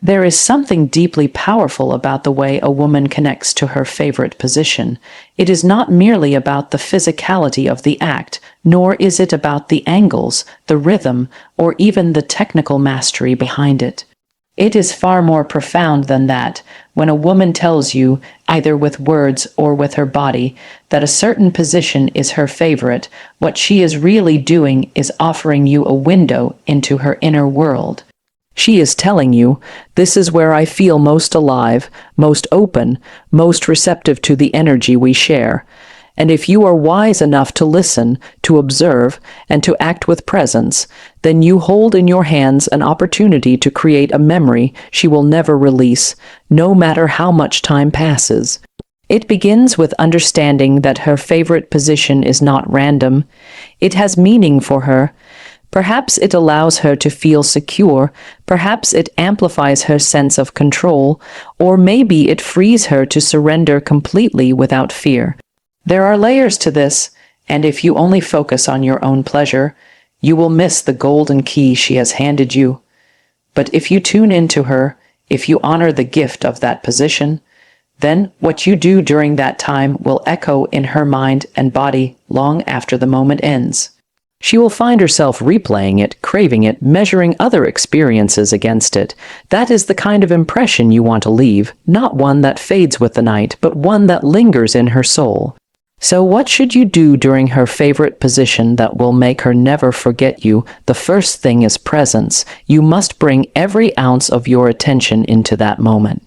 There is something deeply powerful about the way a woman connects to her favorite position. It is not merely about the physicality of the act, nor is it about the angles, the rhythm, or even the technical mastery behind it. It is far more profound than that. When a woman tells you, either with words or with her body, that a certain position is her favorite, what she is really doing is offering you a window into her inner world. She is telling you, this is where I feel most alive, most open, most receptive to the energy we share. And if you are wise enough to listen, to observe, and to act with presence, then you hold in your hands an opportunity to create a memory she will never release, no matter how much time passes. It begins with understanding that her favorite position is not random. It has meaning for her. Perhaps it allows her to feel secure, perhaps it amplifies her sense of control, or maybe it frees her to surrender completely without fear. There are layers to this, and if you only focus on your own pleasure, you will miss the golden key she has handed you. But if you tune into her, if you honor the gift of that position, then what you do during that time will echo in her mind and body long after the moment ends. She will find herself replaying it, craving it, measuring other experiences against it. That is the kind of impression you want to leave, not one that fades with the night, but one that lingers in her soul. So what should you do during her favorite position that will make her never forget you? The first thing is presence. You must bring every ounce of your attention into that moment.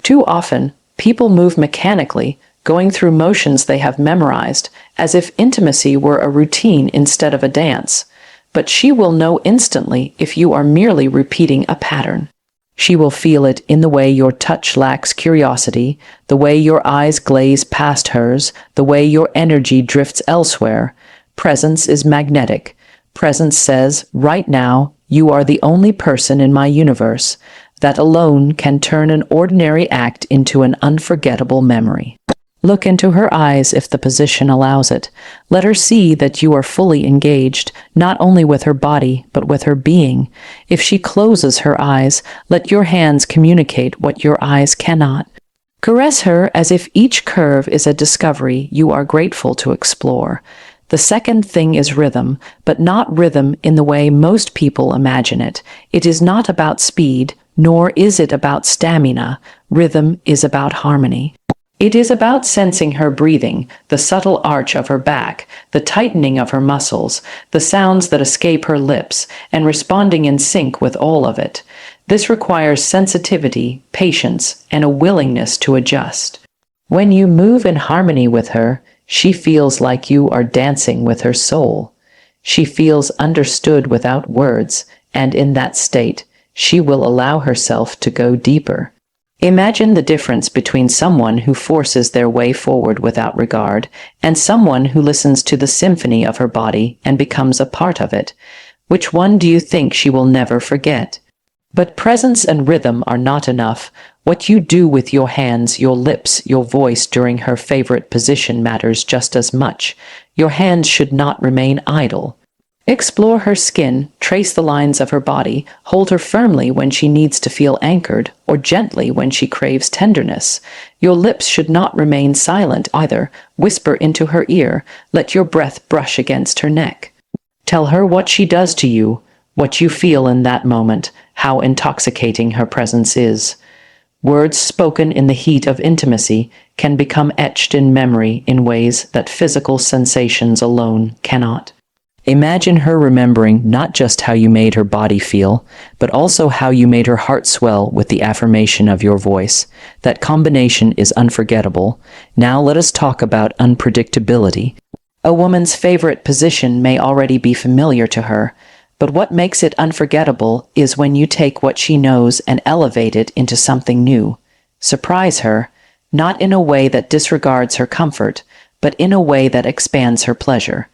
Too often, people move mechanically, going through motions they have memorized, as if intimacy were a routine instead of a dance. But she will know instantly if you are merely repeating a pattern. She will feel it in the way your touch lacks curiosity, the way your eyes glaze past hers, the way your energy drifts elsewhere. Presence is magnetic. Presence says, right now, you are the only person in my universe. That alone can turn an ordinary act into an unforgettable memory. Look into her eyes if the position allows it. Let her see that you are fully engaged, not only with her body, but with her being. If she closes her eyes, let your hands communicate what your eyes cannot. Caress her as if each curve is a discovery you are grateful to explore. The second thing is rhythm, but not rhythm in the way most people imagine it. It is not about speed, nor is it about stamina. Rhythm is about harmony. It is about sensing her breathing, the subtle arch of her back, the tightening of her muscles, the sounds that escape her lips, and responding in sync with all of it. This requires sensitivity, patience, and a willingness to adjust. When you move in harmony with her, she feels like you are dancing with her soul. She feels understood without words, and in that state, she will allow herself to go deeper. Imagine the difference between someone who forces their way forward without regard and someone who listens to the symphony of her body and becomes a part of it. Which one do you think she will never forget? But presence and rhythm are not enough. What you do with your hands, your lips, your voice during her favorite position matters just as much. Your hands should not remain idle. Explore her skin, trace the lines of her body, hold her firmly when she needs to feel anchored, or gently when she craves tenderness. Your lips should not remain silent either. Whisper into her ear, let your breath brush against her neck. Tell her what she does to you, what you feel in that moment, how intoxicating her presence is. Words spoken in the heat of intimacy can become etched in memory in ways that physical sensations alone cannot. Imagine her remembering not just how you made her body feel, but also how you made her heart swell with the affirmation of your voice. That combination is unforgettable. Now let us talk about unpredictability. A woman's favorite position may already be familiar to her, but what makes it unforgettable is when you take what she knows and elevate it into something new. Surprise her, not in a way that disregards her comfort, but in a way that expands her pleasure.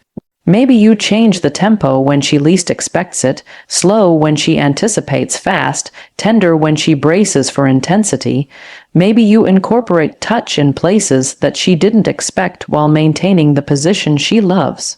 Maybe you change the tempo when she least expects it, slow when she anticipates fast, tender when she braces for intensity. Maybe you incorporate touch in places that she didn't expect while maintaining the position she loves.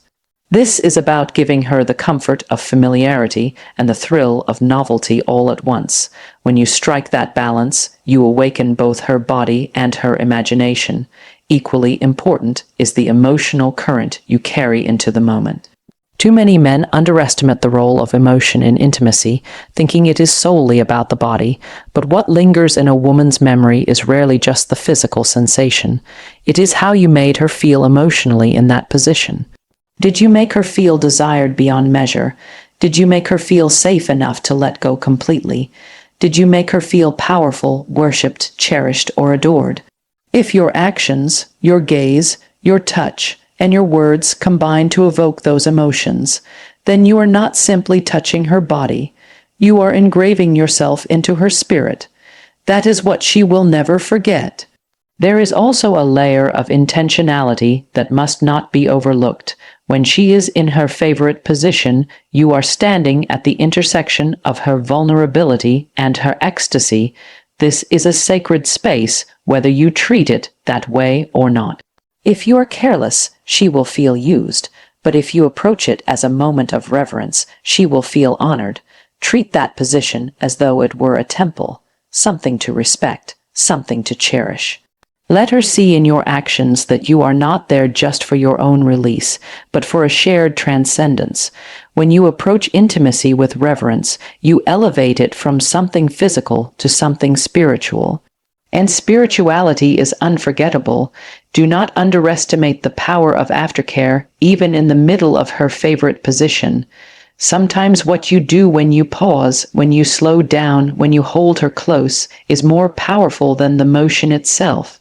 This is about giving her the comfort of familiarity and the thrill of novelty all at once. When you strike that balance, you awaken both her body and her imagination. Equally important is the emotional current you carry into the moment. Too many men underestimate the role of emotion in intimacy, thinking it is solely about the body, but what lingers in a woman's memory is rarely just the physical sensation. It is how you made her feel emotionally in that position. Did you make her feel desired beyond measure? Did you make her feel safe enough to let go completely? Did you make her feel powerful, worshipped, cherished, or adored? If your actions, your gaze, your touch, and your words combine to evoke those emotions, then you are not simply touching her body. You are engraving yourself into her spirit. That is what she will never forget. There is also a layer of intentionality that must not be overlooked. When she is in her favorite position, you are standing at the intersection of her vulnerability and her ecstasy. This is a sacred space, whether you treat it that way or not. If you are careless, she will feel used, but if you approach it as a moment of reverence, she will feel honored. Treat that position as though it were a temple, something to respect, something to cherish. Let her see in your actions that you are not there just for your own release, but for a shared transcendence. When you approach intimacy with reverence, you elevate it from something physical to something spiritual. And spirituality is unforgettable. Do not underestimate the power of aftercare, even in the middle of her favorite position. Sometimes what you do when you pause, when you slow down, when you hold her close, is more powerful than the motion itself.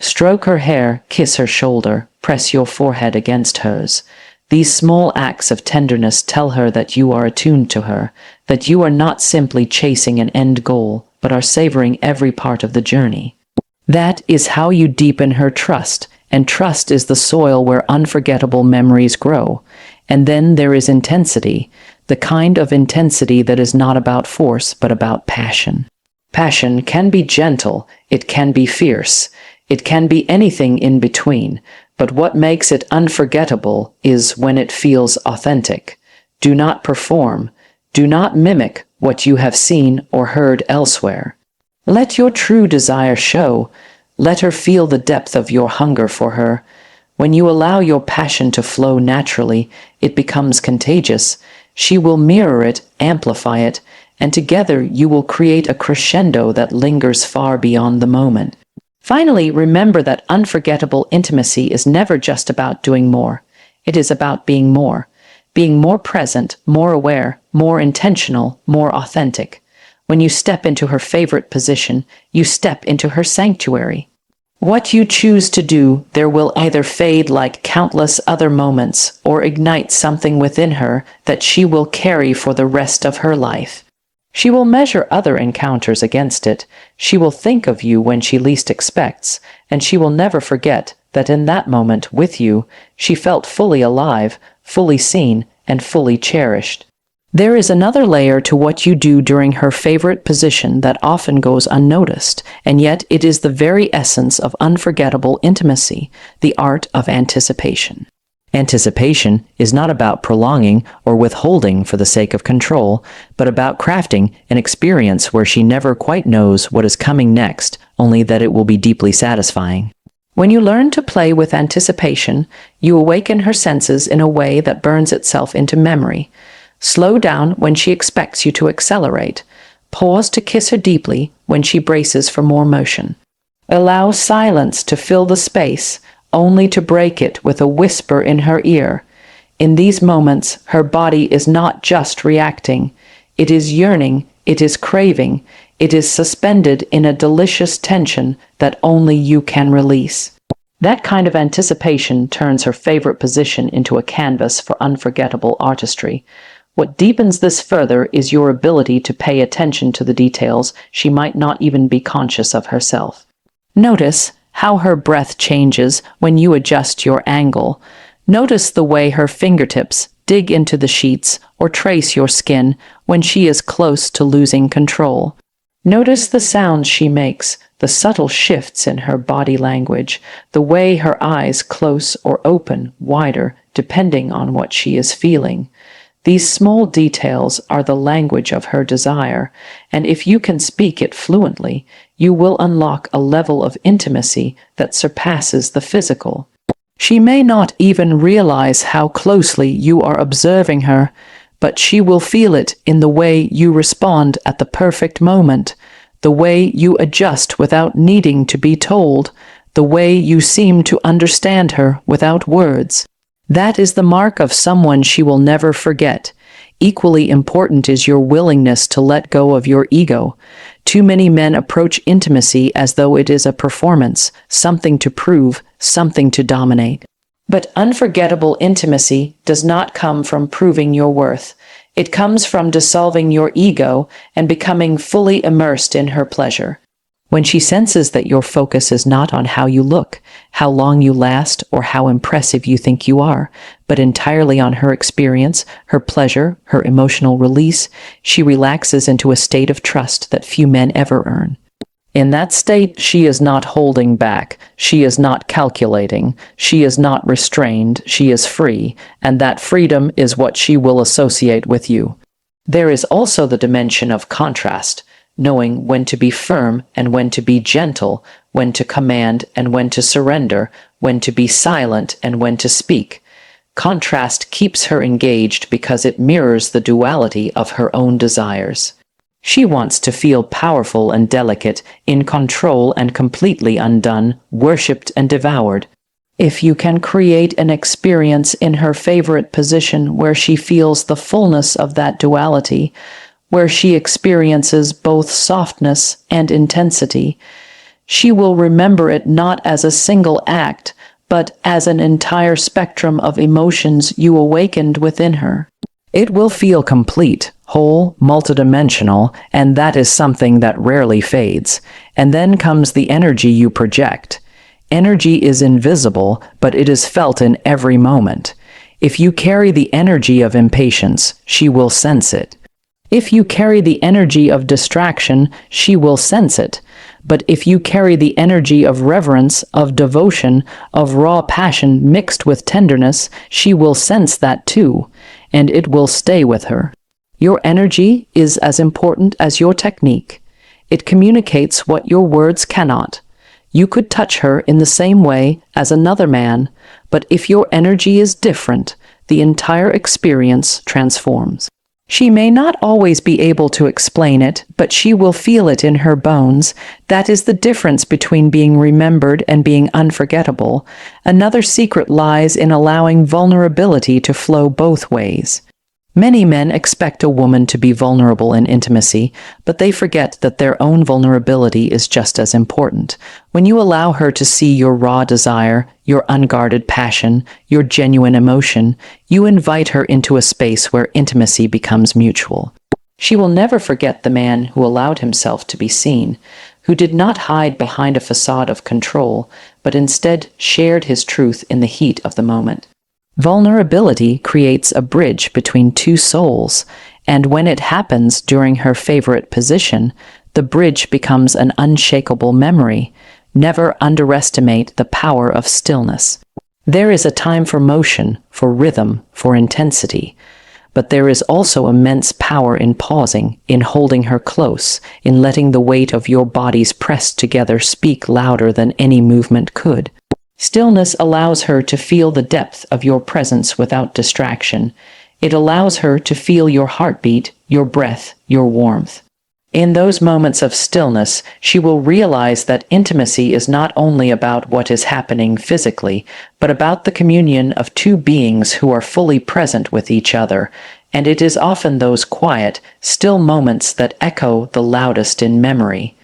Stroke her hair, kiss her shoulder, press your forehead against hers. These small acts of tenderness tell her that you are attuned to her, that you are not simply chasing an end goal, but are savoring every part of the journey. That is how you deepen her trust, and trust is the soil where unforgettable memories grow. And then there is intensity, the kind of intensity that is not about force, but about passion. Passion can be gentle, it can be fierce. It can be anything in between, but what makes it unforgettable is when it feels authentic. Do not perform. Do not mimic what you have seen or heard elsewhere. Let your true desire show. Let her feel the depth of your hunger for her. When you allow your passion to flow naturally, it becomes contagious. She will mirror it, amplify it, and together you will create a crescendo that lingers far beyond the moment. Finally, remember that unforgettable intimacy is never just about doing more. It is about being more present, more aware, more intentional, more authentic. When you step into her favorite position, you step into her sanctuary. What you choose to do there will either fade like countless other moments or ignite something within her that she will carry for the rest of her life. She will measure other encounters against it. She will think of you when she least expects, and she will never forget that in that moment with you, she felt fully alive, fully seen, and fully cherished. There is another layer to what you do during her favorite position that often goes unnoticed, and yet it is the very essence of unforgettable intimacy, the art of anticipation. Anticipation is not about prolonging or withholding for the sake of control, but about crafting an experience where she never quite knows what is coming next, only that it will be deeply satisfying. When you learn to play with anticipation, you awaken her senses in a way that burns itself into memory. Slow down when she expects you to accelerate. Pause to kiss her deeply when she braces for more motion. Allow silence to fill the space, only to break it with a whisper in her ear. In these moments, her body is not just reacting. It is yearning, it is craving, it is suspended in a delicious tension that only you can release. That kind of anticipation turns her favorite position into a canvas for unforgettable artistry. What deepens this further is your ability to pay attention to the details she might not even be conscious of herself. Notice how her breath changes when you adjust your angle. Notice the way her fingertips dig into the sheets or trace your skin when she is close to losing control. Notice the sounds she makes, the subtle shifts in her body language, the way her eyes close or open wider depending on what she is feeling. These small details are the language of her desire, and if you can speak it fluently, you will unlock a level of intimacy that surpasses the physical. She may not even realize how closely you are observing her, but she will feel it in the way you respond at the perfect moment, the way you adjust without needing to be told, the way you seem to understand her without words. That is the mark of someone she will never forget. Equally important is your willingness to let go of your ego. Too many men approach intimacy as though it is a performance, something to prove, something to dominate. But unforgettable intimacy does not come from proving your worth. It comes from dissolving your ego and becoming fully immersed in her pleasure. When she senses that your focus is not on how you look, how long you last, or how impressive you think you are, but entirely on her experience, her pleasure, her emotional release, she relaxes into a state of trust that few men ever earn. In that state, she is not holding back, she is not calculating, she is not restrained, she is free, and that freedom is what she will associate with you. There is also the dimension of contrast, knowing when to be firm and when to be gentle, when to command and when to surrender, when to be silent and when to speak. Contrast keeps her engaged because it mirrors the duality of her own desires. She wants to feel powerful and delicate, in control and completely undone, worshipped and devoured. If you can create an experience in her favorite position where she feels the fullness of that duality, where she experiences both softness and intensity, she will remember it not as a single act, but as an entire spectrum of emotions you awakened within her. It will feel complete, whole, multidimensional, and that is something that rarely fades. And then comes the energy you project. Energy is invisible, but it is felt in every moment. If you carry the energy of impatience, she will sense it. If you carry the energy of distraction, she will sense it. But if you carry the energy of reverence, of devotion, of raw passion mixed with tenderness, she will sense that too, and it will stay with her. Your energy is as important as your technique. It communicates what your words cannot. You could touch her in the same way as another man, but if your energy is different, the entire experience transforms. She may not always be able to explain it, but she will feel it in her bones. That is the difference between being remembered and being unforgettable. Another secret lies in allowing vulnerability to flow both ways. Many men expect a woman to be vulnerable in intimacy, but they forget that their own vulnerability is just as important. When you allow her to see your raw desire, your unguarded passion, your genuine emotion, you invite her into a space where intimacy becomes mutual. She will never forget the man who allowed himself to be seen, who did not hide behind a facade of control, but instead shared his truth in the heat of the moment. Vulnerability creates a bridge between two souls, and when it happens during her favorite position, the bridge becomes an unshakable memory. Never underestimate the power of stillness. There is a time for motion, for rhythm, for intensity, but there is also immense power in pausing, in holding her close, in letting the weight of your bodies pressed together speak louder than any movement could. Stillness allows her to feel the depth of your presence without distraction. It allows her to feel your heartbeat, your breath, your warmth. In those moments of stillness, she will realize that intimacy is not only about what is happening physically, but about the communion of two beings who are fully present with each other, and it is often those quiet, still moments that echo the loudest in memory.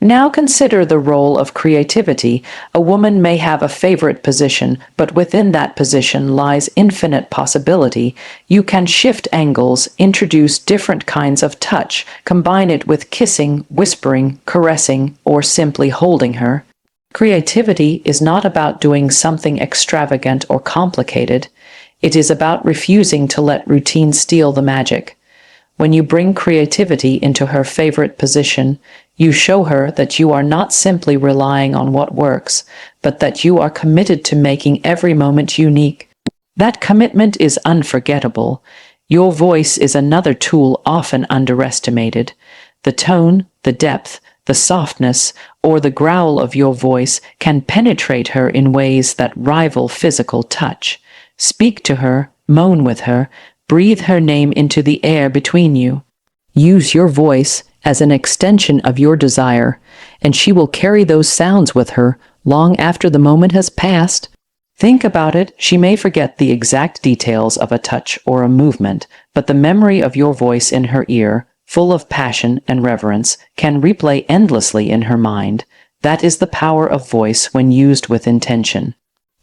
Now consider the role of creativity. A woman may have a favorite position, but within that position lies infinite possibility. You can shift angles, introduce different kinds of touch, combine it with kissing, whispering, caressing, or simply holding her. Creativity is not about doing something extravagant or complicated. It is about refusing to let routine steal the magic. When you bring creativity into her favorite position, you show her that you are not simply relying on what works, but that you are committed to making every moment unique. That commitment is unforgettable. Your voice is another tool often underestimated. The tone, the depth, the softness, or the growl of your voice can penetrate her in ways that rival physical touch. Speak to her, moan with her, breathe her name into the air between you. Use your voice as an extension of your desire, and she will carry those sounds with her long after the moment has passed. Think about it, she may forget the exact details of a touch or a movement, but the memory of your voice in her ear, full of passion and reverence, can replay endlessly in her mind. That is the power of voice when used with intention.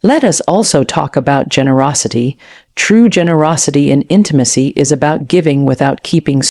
Let us also talk about generosity. True generosity in intimacy is about giving without keeping